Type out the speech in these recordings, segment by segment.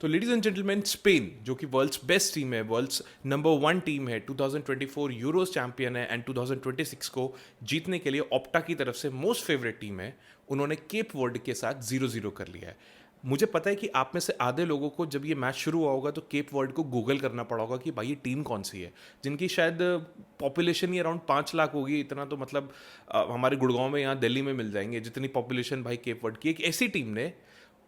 तो ladies and gentleman, Spain जो कि वर्ल्ड्स बेस्ट टीम है, वर्ल्ड्स नंबर 1 टीम है, 2024 यूरोज चैंपियन है एंड 2026 को जीतने के लिए ऑप्टा की तरफ से मोस्ट फेवरेट टीम है, उन्होंने केप वर्ड के साथ 0-0 कर लिया है। मुझे पता है कि आप में से आधे लोगों को जब ये मैच शुरू हुआ होगा तो केप वर्ड को गूगल करना पड़ा होगा कि भाई ये टीम कौन सी है, जिनकी शायद पॉपुलेशन ही अराउंड 5 लाख होगी। इतना तो मतलब हमारे गुड़गांव में, यहाँ दिल्ली में मिल जाएंगे जितनी पॉपुलेशन भाई केप वर्ड की। एक ऐसी टीम ने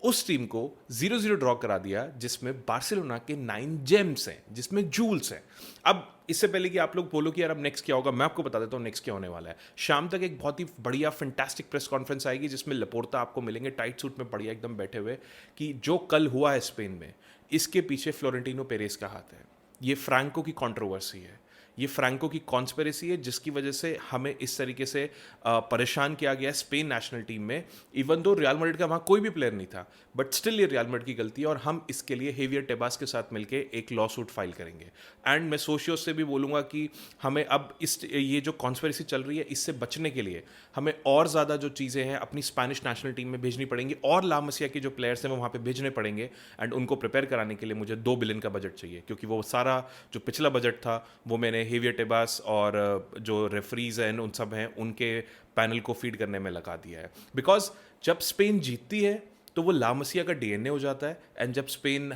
उस टीम को 0-0 ड्रॉ करा दिया जिसमें बार्सिलोना के 9 जेम्स हैं, जिसमें जूल्स हैं। अब इससे पहले कि आप लोग बोलो कि यार अब नेक्स्ट क्या होगा, मैं आपको बता देता हूँ नेक्स्ट क्या होने वाला है। शाम तक एक बहुत ही बढ़िया फैंटास्टिक प्रेस कॉन्फ्रेंस आएगी जिसमें लपोर्ता आपको मिलेंगे टाइट सूट में बढ़िया एकदम बैठे हुए, कि जो कल हुआ है स्पेन में, इसके पीछे फ्लोरेंटिनो पेरेस का हाथ है। ये फ्रैंको की कंट्रोवर्सी है, ये फ्रैंको की कॉन्स्पिरेसी है, जिसकी वजह से हमें इस तरीके से परेशान किया गया स्पेन नेशनल टीम में। इवन दो रियल मैड्रिड का वहाँ कोई भी प्लेयर नहीं था, बट स्टिल ये रियल मैड्रिड की गलती है और हम इसके लिए हेवियर टेबास के साथ मिलकर एक लॉ सूट फाइल करेंगे। एंड मैं सोशियोस से भी बोलूँगा कि हमें अब ये जो कॉन्स्पिरेसी चल रही है इससे बचने के लिए हमें और ज़्यादा जो चीज़ें हैं अपनी स्पेनिश नेशनल टीम में भेजनी पड़ेंगी, और ला मसिया के जो प्लेयर्स हैं वो वहाँ पे भेजने पड़ेंगे। एंड उनको प्रिपेयर कराने के लिए मुझे 2 बिलियन का बजट चाहिए, क्योंकि वो सारा जो पिछला बजट था वो मैंने हेवियर टेबास और जो रेफरीज हैं उन सब हैं उनके पैनल को फीड करने में लगा दिया है। बिकॉज जब स्पेन जीतती है तो वो ला मसिया का डीएनए हो जाता है, एंड जब स्पेन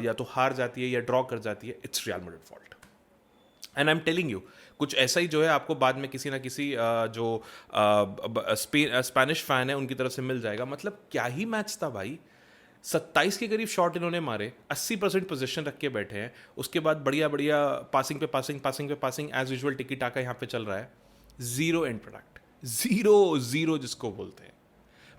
या तो हार जाती है या ड्रॉ कर जाती है, it's real Madrid fault. And I am telling you, कुछ ऐसा ही जो है आपको बाद में किसी ना किसी जो स्पेनिश फैन है उनकी तरफ से मिल जाएगा। मतलब क्या ही मैच था भाई, 27 के करीब शॉट इन्होंने मारे, 80% पोजीशन रख के बैठे हैं। उसके बाद बढ़िया बढ़िया पासिंग पे पासिंग, पासिंग पे पासिंग, एज यूजुअल टिकी टाका यहाँ पे चल रहा है। 0 एंड प्रोडक्ट, 0-0 जिसको बोलते हैं।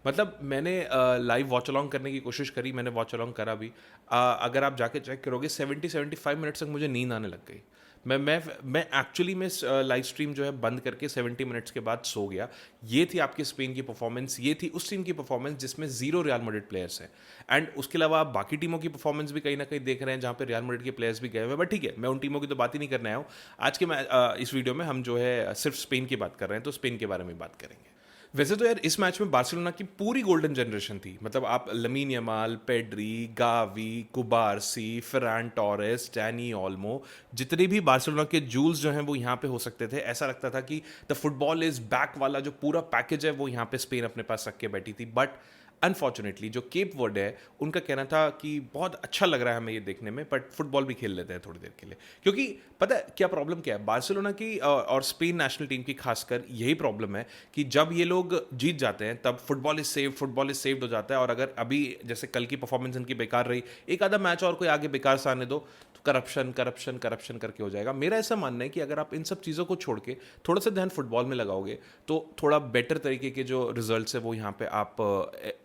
मतलब मैंने लाइव वॉच अलॉन्ग करने की कोशिश करी, मैंने वॉच अलॉन्ग करा भी। अगर आप जाके चेक करोगे 70-75 मिनट्स तक मुझे नींद आने लग गई। मैं एक्चुअली में लाइव स्ट्रीम जो है बंद करके 70 मिनट्स के बाद सो गया। ये थी आपकी स्पेन की परफॉर्मेंस, ये थी उस टीम की परफॉर्मेंस जिसमें 0 रियल मैड्रिड प्लेयर्स हैं। एंड उसके अलावा आप बाकी टीमों की परफॉर्मेंस भी कहीं ना कहीं देख रहे हैं जहाँ पे रियल मैड्रिड के प्लेयर्स भी गए हुए हैं। बट ठीक है, मैं उन टीमों की तो बात ही नहीं करने आया हूँ। आज के इस वीडियो में हम जो है सिर्फ स्पेन की बात कर रहे हैं, तो स्पेन के बारे में बात करेंगे। वैसे तो यार इस मैच में बार्सिलोना की पूरी गोल्डन जनरेशन थी। मतलब आप Lamine Yamal, Pedri, Gavi, Cubarsi, Ferran Torres, Dani Olmo, जितने भी बार्सिलोना के जूल्स जो हैं वो यहाँ पे हो सकते थे। ऐसा लगता था कि द फुटबॉल इज बैक वाला जो पूरा पैकेज है वो यहाँ पे स्पेन अपने पास रख के बैठी थी। बट अनफॉर्चुनेटली जो केप वर्ड है उनका कहना था कि बहुत अच्छा लग रहा है हमें ये देखने में, बट फुटबॉल भी खेल लेते हैं थोड़ी देर के लिए। क्योंकि पता है क्या प्रॉब्लम क्या है बार्सिलोना की और स्पेन नेशनल टीम की, खासकर यही प्रॉब्लम है कि जब ये लोग जीत जाते हैं तब फुटबॉल इज सेव्ड हो जाता है। और अगर अभी जैसे कल की परफॉर्मेंस इनकी बेकार रही, एक आधा मैच और कोई आगे बेकार से आने दो तो करप्शन करप्शन करप्शन करके हो जाएगा। मेरा ऐसा मानना है कि अगर आप इन सब चीज़ों को छोड़ के थोड़ा सा ध्यान फुटबॉल में लगाओगे तो थोड़ा बेटर तरीके के जो रिजल्ट्स है वो यहाँ पे आप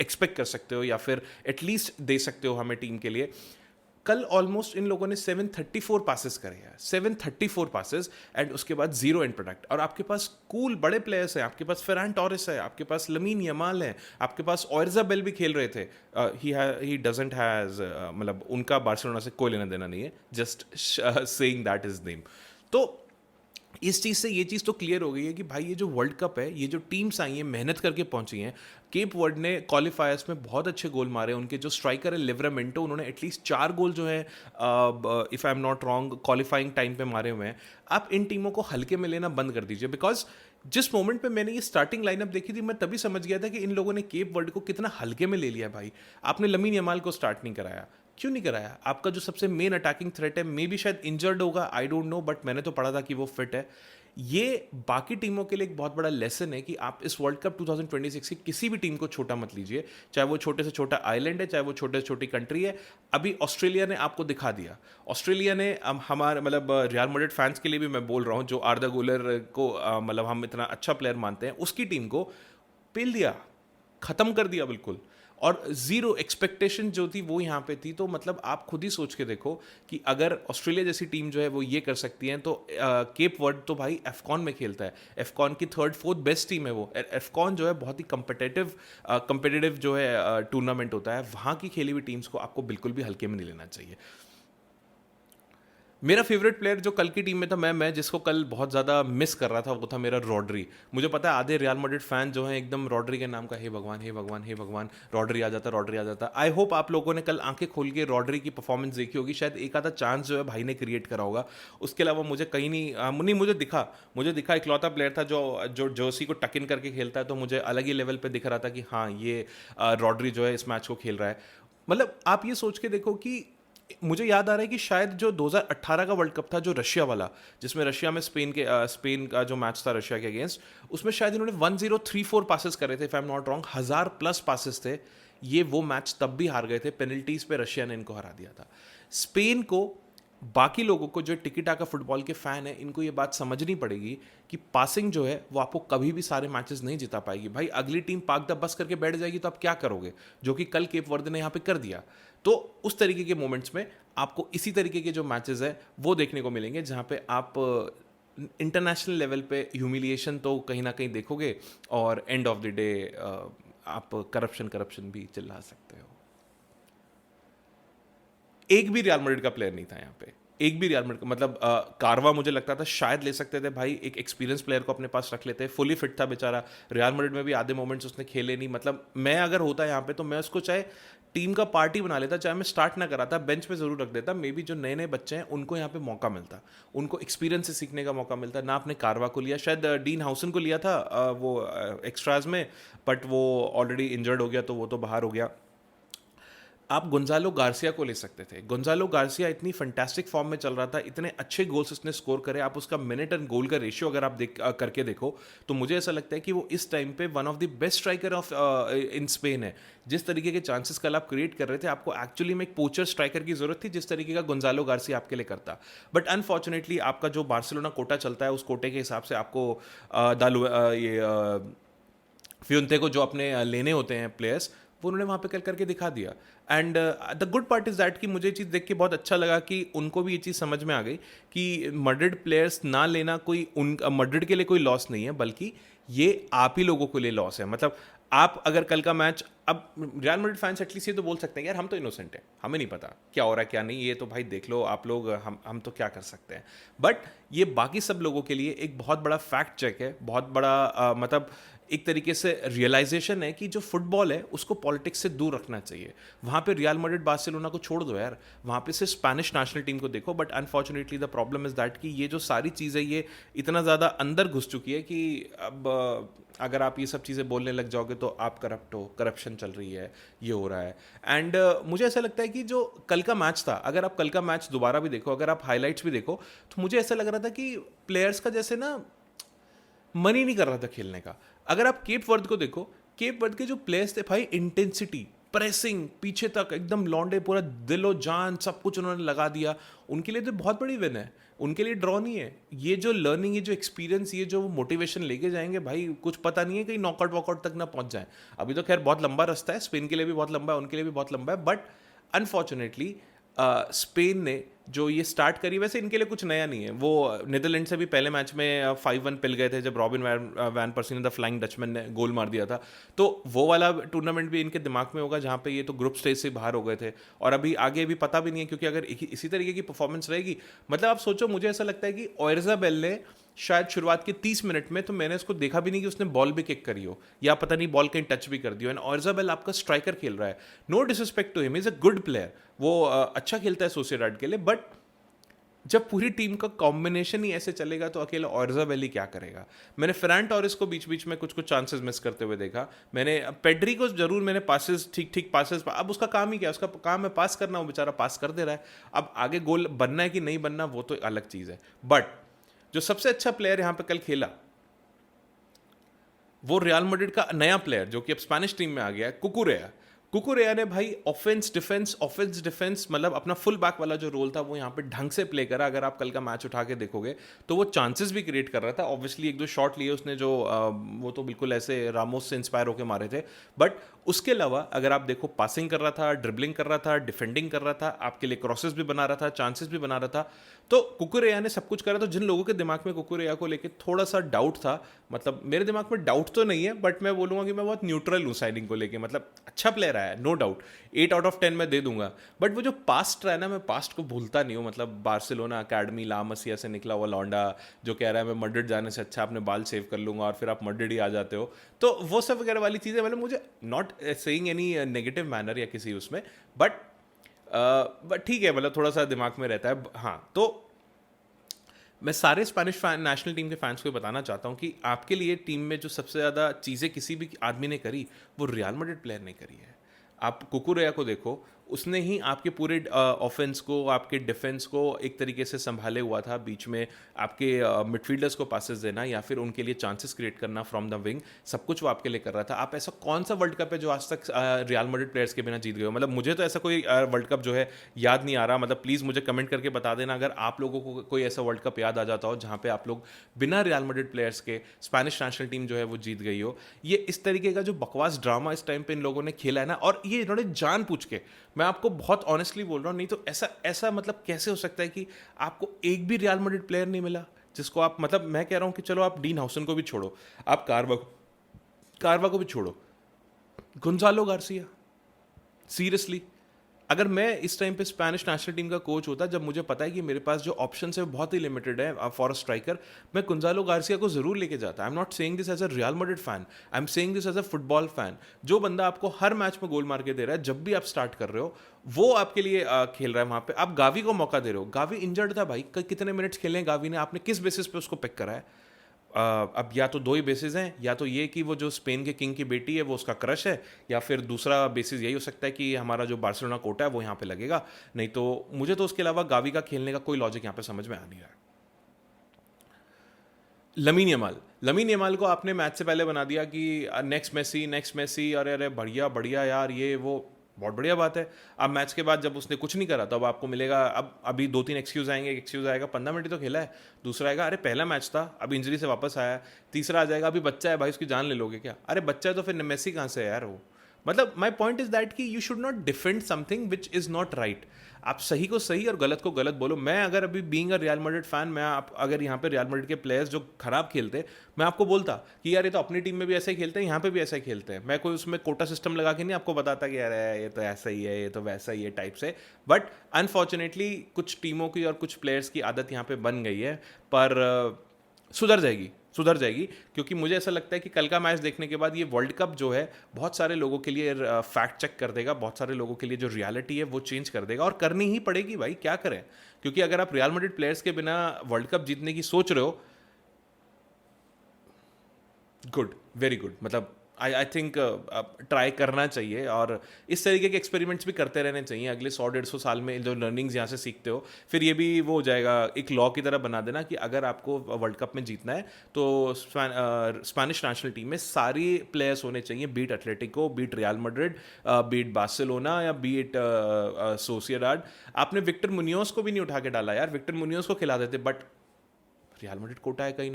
एक्सपेक्ट कर सकते हो, या फिर एटलीस्ट दे सकते हो हमें टीम के लिए। कल ऑलमोस्ट इन लोगों ने 734 पासेस करे हैं, 734 पासेस, एंड उसके बाद 0 एंड प्रोडक्ट। और आपके पास कूल बड़े प्लेयर्स हैं, आपके पास फर्रान टोरेस है, आपके पास लमीन यमाल है, आपके पास ओयरज़ाबेल भी खेल रहे थे। ही डजंट हैज़, मतलब उनका बार्सिलोना से कोई लेना देना नहीं है, just saying that is name. तो इस चीज़ से ये चीज़ तो क्लियर हो गई है कि भाई ये जो वर्ल्ड कप है, ये जो टीम्स आई हैं मेहनत करके पहुंची हैं। केप वर्ड ने क्वालिफायर्स में बहुत अच्छे गोल मारे। उनके जो स्ट्राइकर है लिवरामेंटो, उन्होंने एटलीस्ट 4 गोल जो है if I am not wrong qualifying time पे मारे हुए हैं। आप इन टीमों को हल्के में लेना बंद कर दीजिए, बिकॉज जिस मोमेंट पे मैंने ये स्टार्टिंग लाइनअप देखी थी मैं तभी समझ गया था कि इन लोगों ने केप वर्ड को कितना हल्के में ले लिया। भाई आपने लमीन यमाल को स्टार्ट नहीं कराया, क्यों नहीं कराया? आपका जो सबसे मेन अटैकिंग थ्रेट है, मे बी शायद इंजर्ड होगा, आई डोंट नो, बट मैंने तो पढ़ा था कि वो फिट है। ये बाकी टीमों के लिए एक बहुत बड़ा लेसन है कि आप इस वर्ल्ड कप 2026 की किसी भी टीम को छोटा मत लीजिए, चाहे वो छोटे से छोटा आइलैंड है, चाहे वो छोटे से छोटी कंट्री है। अभी ऑस्ट्रेलिया ने आपको दिखा दिया। ऑस्ट्रेलिया ने हमारे मतलब रियल मैड्रिड फैंस के लिए भी मैं बोल रहा हूँ, जो आर्दा गुलर को मतलब हम इतना अच्छा प्लेयर मानते हैं, उसकी टीम को पेल दिया, ख़त्म कर दिया बिल्कुल। और 0 एक्सपेक्टेशन जो थी वो यहाँ पे थी। तो मतलब आप खुद ही सोच के देखो कि अगर ऑस्ट्रेलिया जैसी टीम जो है वो ये कर सकती है, तो केप वर्ड तो भाई एफकॉन में खेलता है, एफकॉन की 3rd-4th बेस्ट टीम है वो। एफकॉन जो है बहुत ही कंपेटिटिव जो है टूर्नामेंट होता है, वहाँ की खेली हुई टीम्स को आपको बिल्कुल भी हल्के में नहीं लेना चाहिए। मेरा फेवरेट प्लेयर जो कल की टीम में था, मैं जिसको कल बहुत ज़्यादा मिस कर रहा था, वो था मेरा रॉड्री। मुझे पता है आधे रियल मैड्रिड फैन जो हैं एकदम रॉड्री के नाम का हे भगवान हे भगवान हे भगवान, रॉड्री आ जाता रॉड्री आ जाता। आई होप आप लोगों ने कल आंखें खोल के रॉड्री की परफॉर्मेंस देखी होगी, शायद एक आधा चांस जो है भाई ने क्रिएट करा होगा। उसके अलावा मुझे कहीं नहीं नहीं मुझे दिखा इकलौता प्लेयर था जो जो जर्सी को टक इन करके खेलता है, तो मुझे अलग ही लेवल पे दिख रहा था कि हाँ ये रॉड्री जो है इस मैच को खेल रहा है। मतलब आप ये सोच के देखो कि मुझे याद आ रहा है कि शायद जो 2018 का वर्ल्ड कप था जो रशिया वाला, जिसमें रशिया में स्पेन का जो मैच था रशिया के अगेंस्ट, उसमें शायद इन्होंने 1034 पासेस करे थे, if I am not wrong, 1000+ passes थे। ये वो मैच तब भी हार गए थे, पेनल्टीज पे रशिया ने इनको हरा दिया था। स्पेन को, बाकी लोगों को जो टिकी टाका फुटबॉल के फैन है, इनको ये बात समझनी पड़ेगी कि पासिंग जो है वो आपको कभी भी सारे मैचेस नहीं जिता पाएगी। भाई अगली टीम पाक द बस करके बैठ जाएगी तो आप क्या करोगे, जो कि कल केप वर्दे ने यहाँ पे कर दिया। तो उस तरीके के मोमेंट्स में आपको इसी तरीके के जो मैचेस है वो देखने को मिलेंगे, जहाँ पे आप इंटरनेशनल लेवल पे ह्यूमिलिएशन तो कहीं ना कहीं देखोगे, और एंड ऑफ द डे आप करप्शन भी चिल्ला सकते हो। एक भी रियल मैड्रिड का प्लेयर नहीं था यहाँ पे, एक भी रियल मैड्रिड का, मतलब कारवा मुझे लगता था शायद ले सकते थे भाई, एक एक्सपीरियंस प्लेयर को अपने पास रख लेते, फुली फिट था बेचारा। रियल मैड्रिड में भी आधे मोमेंट्स उसने खेले नहीं, मतलब मैं अगर होता यहाँ पे तो मैं उसको चाहे टीम का पार्टी बना लेता, चाहे मैं स्टार्ट ना कराता, बेंच पे जरूर रख देता। मे बी जो नए नए बच्चे हैं उनको यहाँ पे मौका मिलता, उनको एक्सपीरियंस से सीखने का मौका मिलता ना। आपने कारवा को लिया, शायद डीन हाउसन को लिया था वो एक्स्ट्राज में, बट वो ऑलरेडी इंजर्ड हो गया तो वो तो बाहर हो गया। आप गोंजालो गार्सिया को ले सकते थे। गोंजालो गार्सिया इतनी फंटास्टिक फॉर्म में चल रहा था, इतने अच्छे गोल्स उसने स्कोर करे। आप उसका मिनट एंड गोल का रेशियो अगर आप करके देखो तो मुझे ऐसा लगता है कि वो इस टाइम पे one of the best striker of in Spain है। जिस तरीके के चांसेस कल आप क्रिएट कर रहे थे, आपको एक्चुअली में एक पोचर स्ट्राइकर की जरूरत थी, जिस तरीके का गोंजालो गार्सिया आपके लिए करता। बट अनफॉर्चुनेटली आपका जो बार्सिलोना कोटा चलता है, उस कोटे के हिसाब से आपको फ्यूंते को जो अपने लेने होते हैं प्लेयर्स, वो उन्होंने वहाँ पे कल करके दिखा दिया। And the good part is that कि मुझे चीज़ देख के बहुत अच्छा लगा कि उनको भी ये चीज़ समझ में आ गई कि मैड्रिड प्लेयर्स ना लेना कोई मैड्रिड के लिए कोई लॉस नहीं है, बल्कि ये आप ही लोगों के लिए लॉस है। मतलब आप अगर कल का मैच, अब रियल मैड्रिड फैंस एटलीस्ट ये तो बोल सकते हैं यार हम तो इनोसेंट हैं, हमें नहीं पता क्या हो रहा है क्या नहीं, ये तो भाई देख लो आप लोग, हम तो क्या कर सकते हैं। बट ये बाकी सब लोगों के लिए एक बहुत बड़ा फैक्ट चेक है, बहुत बड़ा मतलब एक तरीके से रियलाइजेशन है कि जो फुटबॉल है उसको पॉलिटिक्स से दूर रखना चाहिए। वहाँ पे रियल मैड्रिड बार्सिलोना को छोड़ दो यार, वहाँ पे से स्पेनिश नेशनल टीम को देखो। But unfortunately the problem is that कि ये जो सारी चीज़ें ये इतना ज़्यादा अंदर घुस चुकी है कि अब अगर आप ये सब चीज़ें बोलने लग जाओगे तो आप करप्ट हो, करप्शन चल रही है, ये हो रहा है। एंड मुझे ऐसा लगता है कि जो कल का मैच था, अगर आप कल का मैच दोबारा भी देखो, अगर आप हाईलाइट्स भी देखो, तो मुझे ऐसा लग रहा था कि प्लेयर्स का जैसे ना मन ही नहीं कर रहा था खेलने का। अगर आप केप वर्द को देखो, केप वर्द के जो प्लेयर्स थे भाई, इंटेंसिटी, प्रेसिंग, पीछे तक एकदम लौंडे, पूरा दिलो जान सब कुछ उन्होंने लगा दिया। उनके लिए तो बहुत बड़ी विन है, उनके लिए ड्रॉ नहीं है। ये जो लर्निंग, ये जो एक्सपीरियंस, ये जो मोटिवेशन लेके जाएंगे भाई, कुछ पता नहीं है कहीं नॉकआउट वॉकआउट तक ना पहुंच जाए। अभी तो खैर बहुत लंबा रास्ता है, स्पेन के लिए भी बहुत लंबा है, उनके लिए भी बहुत लंबा है। बट अनफॉर्चुनेटली स्पेन ने जो ये स्टार्ट करी, वैसे इनके लिए कुछ नया नहीं है। वो नीदरलैंड से भी पहले मैच में 5-1 पिल गए थे जब रॉबिन वैन पर्सी ने, द फ्लाइंग डचमैन ने गोल मार दिया था। तो वो वाला टूर्नामेंट भी इनके दिमाग में होगा जहाँ पे ये तो ग्रुप स्टेज से बाहर हो गए थे, और अभी आगे भी पता भी नहीं है, क्योंकि अगर इसी तरीके की परफॉर्मेंस रहेगी, मतलब आप सोचो, मुझे ऐसा लगता है कि ओयरज़ाबेल ने शायद शुरुआत के 30 मिनट में तो मैंने उसको देखा भी नहीं कि उसने बॉल भी किक करी हो, या पता नहीं बॉल कहीं टच भी कर दी हो। एंड ओयरज़ाबेल आपका स्ट्राइकर खेल रहा है, no disrespect to him, is a good player, वो अच्छा खेलता है सोसिएडाड के लिए। बट जब पूरी टीम का कॉम्बिनेशन ही ऐसे चलेगा तो अकेला ओयरज़ाबेल ही क्या करेगा। मैंने फेरान टोरेस को बीच बीच में कुछ कुछ चांसेस मिस करते हुए देखा। मैंने पेड्री को जरूर, मैंने पासेस ठीक पासेस, अब उसका काम ही क्या, उसका काम है पास करना, वो बेचारा पास कर दे रहा है। अब आगे गोल बनना है कि नहीं बनना वो तो अलग चीज़ है। बट जो सबसे अच्छा प्लेयर यहाँ पे कल खेला, वो रियल मैड्रिड का नया प्लेयर जो कि अब स्पेनिश टीम में आ गया है, कुकुरेया। कुकुरेया ने भाई ऑफेंस डिफेंस मतलब अपना फुल बैक वाला जो रोल था वो यहाँ पे ढंग से प्ले करा। अगर आप कल का मैच उठा के देखोगे तो वो चांसेस भी क्रिएट कर रहा था। ऑब्वियसली एक दो शॉट लिए उसने जो वो तो बिल्कुल ऐसे रामोस से इंस्पायर होकर मारे थे, बट उसके अलावा अगर आप देखो, पासिंग कर रहा था, ड्रिबलिंग कर रहा था, डिफेंडिंग कर रहा था, आपके लिए क्रॉसेस भी बना रहा था, चांसेस भी बना रहा था, तो कुकुरेया ने सब कुछ करा। तो जिन लोगों के दिमाग में कुकुरेया को लेके थोड़ा सा डाउट था, मतलब मेरे दिमाग में डाउट तो नहीं है, बट मैं बोलूँगा कि मैं बहुत न्यूट्रल हूँ साइनिंग को लेके। मतलब अच्छा प्लेयर आया, नो डाउट, 8 आउट ऑफ 10 मैं दे दूंगा। बट वो जो पास्ट रहा है ना, मैं पास्ट को भूलता नहीं हूँ। मतलब बार्सिलोना अकेडमी ला मसिया से निकला हुआ लौंडा जो कह रहा है मैं मड्रिड जाने से अच्छा अपने बाल सेव कर लूंगा, और फिर आप मड्रिड ही आ जाते हो। तो वो सब वगैरह वाली चीज़ें, मतलब मुझे not saying any negative manner या किसी उसमें, बट ठीक है, मतलब थोड़ा सा दिमाग में रहता है। हाँ, तो मैं सारे स्पेनिश नेशनल टीम के फैंस को बताना चाहता हूँ कि आपके लिए टीम में जो सबसे ज़्यादा चीज़ें किसी भी आदमी ने करी, वो रियल मैड्रिड प्लेयर ने करी है। आप कुकुरेया को देखो, उसने ही आपके पूरे ऑफेंस को, आपके डिफेंस को एक तरीके से संभाले हुआ था। बीच में आपके मिडफील्डर्स को पासेस देना या फिर उनके लिए चांसेस क्रिएट करना फ्रॉम द विंग, सब कुछ वो आपके लिए कर रहा था। आप ऐसा कौन सा वर्ल्ड कप है जो आज तक रियल मैड्रिड प्लेयर्स के बिना जीत गए हो? मतलब मुझे तो ऐसा कोई वर्ल्ड कप जो है याद नहीं आ रहा। मतलब प्लीज़ मुझे कमेंट करके बता देना अगर आप लोगों को कोई ऐसा वर्ल्ड कप याद आ जाता हो जहाँ पे आप लोग बिना रियल मैड्रिड प्लेयर्स के स्पेनिश नेशनल टीम जो है वो जीत गई हो। ये इस तरीके का जो बकवास ड्रामा इस टाइम पे इन लोगों ने खेला है ना, और ये इन्होंने जान पूछ के, मैं आपको बहुत ऑनेस्टली बोल रहा हूँ, नहीं तो ऐसा ऐसा मतलब कैसे हो सकता है कि आपको एक भी रियल मैड्रिड प्लेयर नहीं मिला जिसको आप, मतलब मैं कह रहा हूँ कि चलो आप डीन हाउसन को भी छोड़ो, आप कारवा को भी छोड़ो, गुंजालो गार्सिया, सीरियसली, अगर मैं इस टाइम पे स्पेनिश नेशनल टीम का कोच होता, जब मुझे पता है कि मेरे पास जो ऑप्शन है बहुत ही लिमिटेड है फॉर अ स्ट्राइकर, मैं गुंजालो गार्सिया को जरूर लेके जाता। I am not saying this as a Real Madrid fan, I am saying this as a football fan. जो बंदा आपको हर मैच में गोल मार के दे रहा है, जब भी आप स्टार्ट कर रहे हो, वो आपके लिए खेल रहा है वहां पे। आप गावी को मौका दे रहे हो, गावी इंजर्ड था भाई, कितने मिनट्स खेले हैं गावी ने, आपने किस बेसिस पे उसको पिक करा है? अब या तो दो ही बेसिस हैं, या तो ये कि वो जो स्पेन के किंग की बेटी है वो उसका क्रश है, या फिर दूसरा बेसिस यही हो सकता है कि हमारा जो बार्सिलोना कोटा है वो यहाँ पे लगेगा। नहीं तो मुझे तो उसके अलावा गावी का खेलने का कोई लॉजिक यहाँ पे समझ में आ नहीं रहा है। लमीन यमाल को आपने मैच से पहले बना दिया कि नेक्स्ट मेसी, अरे अरे बढ़िया बढ़िया यार, ये वो बहुत बढ़िया बात है। अब मैच के बाद जब उसने कुछ नहीं करा, तब आपको मिलेगा, अब अभी 2-3 एक्सक्यूज आएंगे। एक्सक्यूज आएगा 15 मिनट ही तो खेला है, दूसरा आएगा अरे पहला मैच था, अब इंजरी से वापस आया, तीसरा आ जाएगा अभी बच्चा है भाई उसकी जान ले लोगे क्या? अरे बच्चा है तो फिर मेसी कहाँ से है यार वो? मतलब माई पॉइंट इज दैट कि you should not defend something which is not right. आप सही को सही और गलत को गलत बोलो। मैं अगर अभी being a Real Madrid fan, मैं आप अगर यहाँ पे रियल मैड्रिड के प्लेयर्स जो खराब खेलते, मैं आपको बोलता कि यार ये तो अपनी टीम में भी ऐसे ही खेलते हैं, यहाँ पे भी ऐसा ही खेलते हैं। मैं कोई उसमें कोटा सिस्टम लगा के नहीं आपको बताता कि यार ये तो ऐसा ही है, ये तो वैसा ही है टाइप से। बट अनफॉर्चुनेटली कुछ टीमों की और कुछ प्लेयर्स की आदत यहाँ पे बन गई है, पर सुधर जाएगी, क्योंकि मुझे ऐसा लगता है कि कल का मैच देखने के बाद ये वर्ल्ड कप जो है बहुत सारे लोगों के लिए फैक्ट चेक कर देगा, बहुत सारे लोगों के लिए जो रियलिटी है वो चेंज कर देगा, और करनी ही पड़ेगी भाई, क्या करें। क्योंकि अगर आप रियल मैड्रिड प्लेयर्स के बिना वर्ल्ड कप जीतने की सोच रहे हो, गुड, वेरी गुड, मतलब आई थिंक ट्राई करना चाहिए, और इस तरीके के एक्सपेरिमेंट्स भी करते रहने चाहिए। अगले 100-150 साल में जो लर्निंग्स यहाँ से सीखते हो, फिर ये भी वो हो जाएगा, एक लॉ की तरह बना देना कि अगर आपको वर्ल्ड कप में जीतना है तो स्पेनिश नेशनल टीम में सारी प्लेयर्स होने चाहिए, beat Atletico, beat Real Madrid, beat Barcelona, या बीट सोसिएडाड। आपने विक्टर मुनियोस को भी नहीं उठा के डाला यार, विक्टर मुनियोस को खिला देते, बट रियल मैड्रिड कोटा है, कहीं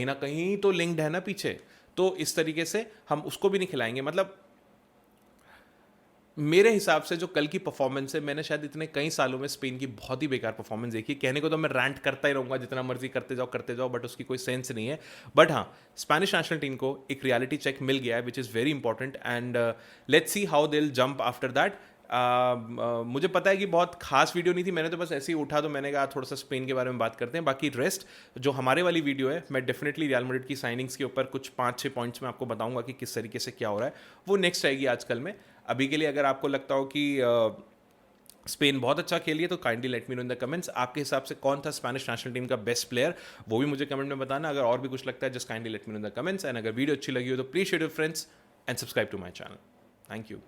ना कहीं तो लिंक्ड है ना पीछे, तो इस तरीके से हम उसको भी नहीं खिलाएंगे। मतलब मेरे हिसाब से जो कल की परफॉर्मेंस है, मैंने शायद इतने कई सालों में स्पेन की बहुत ही बेकार परफॉर्मेंस देखी। कहने को तो मैं रैंट करता ही रहूंगा जितना मर्जी करते जाओ, बट उसकी कोई सेंस नहीं है। बट हाँ, स्पेनिश नेशनल टीम को एक रियलिटी चेक मिल गया है, which is very important, and let's see how they will jump after that. मुझे पता है कि बहुत खास वीडियो नहीं थी, मैंने तो बस ऐसे ही उठा, तो मैंने कहा थोड़ा सा स्पेन के बारे में बात करते हैं। बाकी रेस्ट जो हमारे वाली वीडियो है, मैं डेफिनेटली रियल मैड्रिड की साइनिंग्स के ऊपर कुछ 5-6 पॉइंट्स में आपको बताऊंगा कि किस तरीके से क्या हो रहा है, वो नेक्स्ट आएगी आजकल में। अभी के लिए अगर आपको लगता हो कि स्पेन बहुत अच्छा खेली है, तो kindly let me know in the comments, आपके हिसाब से कौन था स्पेनिश नेशनल टीम का बेस्ट प्लेयर, वो भी मुझे कमेंट में बताना। अगर और भी कुछ लगता है, just kindly let me know in the comments, and अगर वीडियो अच्छी लगी हो तो please share your friends and subscribe to my channel. Thank you.